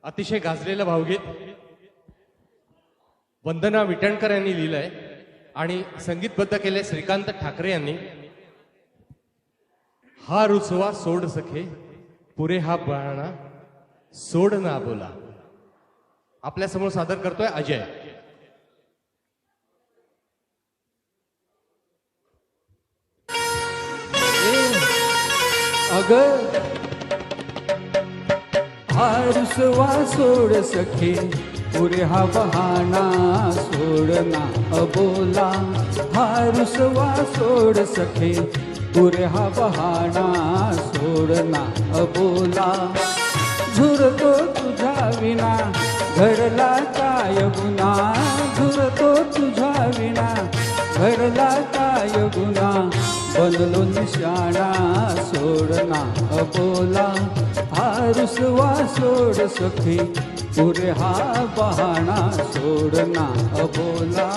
अतिशय गाजलेलं भावगीत वंदना विटणकर यांनी लिहिलंय आणि संगीतबद्ध केले श्रीकांत ठाकरे यांनी। हा रुसवा सोड सखे पुरे हा बाणा सोड ना बोला। आपल्या समोर सादर करतोय अजय। अग हा रुसवा सोड सखे पुरे हा बहाना सोडना अबोला। हा रुसवा सोड सखे पुरे हा बहाना सोडना अबोला। झुरतो तुझा विना घडला काय गुन्हा। झुरतो तुझा विना घडला काय गुन्हा। बनलो निशाणा सोडना अबोला। हा रुसवा सोड सखी पुरे हा बहाणा सोडना अबोला।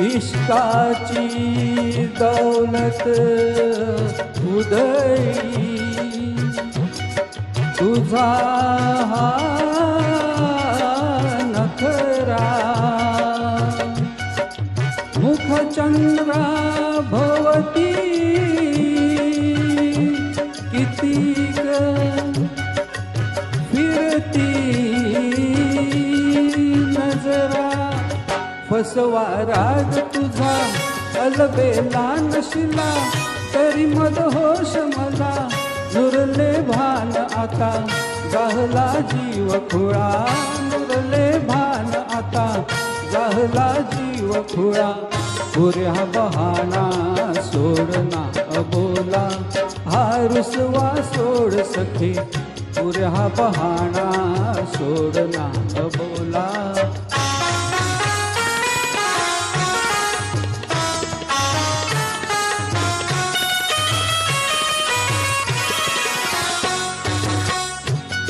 इश्काची दौलत उदयी तुझा हा नखरा। मुखचंद्रा भवती किती फिरती नजरा। फसवा राग तुझा अलबेला नशिला तरी मदहोश मला। नुरले भान आता गाहला जीव खुळा। नुरले भान आता गाहला जीव खुळा। पुरे हा बहाणा सोडना अबोला। हा रुसवा सोड सखे पुरे हा बहाणा सोडना अबोला।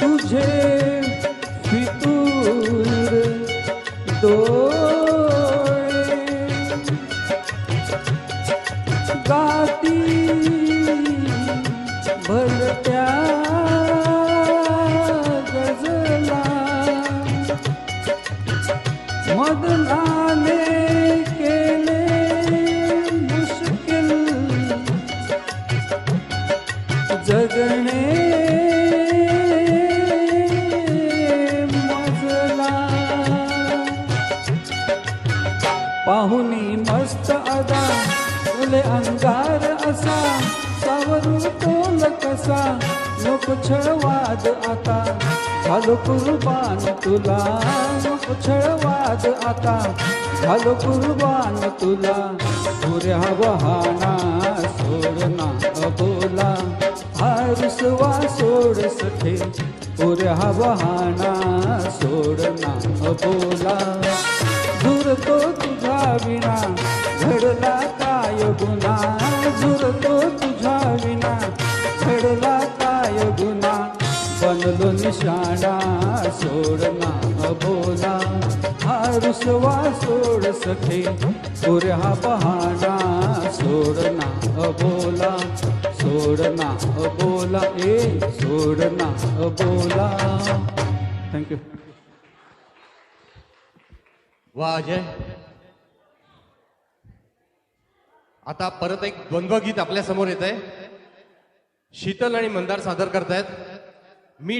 तुझे फितूर डोळे गाती भरत्या गजला। मदनाने केले मुश्किल जगणे। पाहुनी मस्त अदा तुले अंगार असा। सावरू तोल कसा नको छळवाद आता। झालो कुर्बान तुला नको छळवाद आता। झालो कुर्बान तुला पुरे हा बहाणा सोडना अबोला। हा रुसवा सोड सखे पुरे हा बहाणा सोडना अबोला। झुरतो तुझा विना घडला काय गुन्हा। झुरतो तुझा विना घडला काय गुन्हा। बनलो निशाणा सोडना अबोला। हा रुसवा सोड सखे पुरे हा बहाणा सोडना अबोला। सोडना अबोला सोडना अबोला। थँक्यू। वा अजय। आता परत एक द्वंद्व गीत आपल्या समोर येत आहे। शीतल आणि मंदार सादर करतायत मी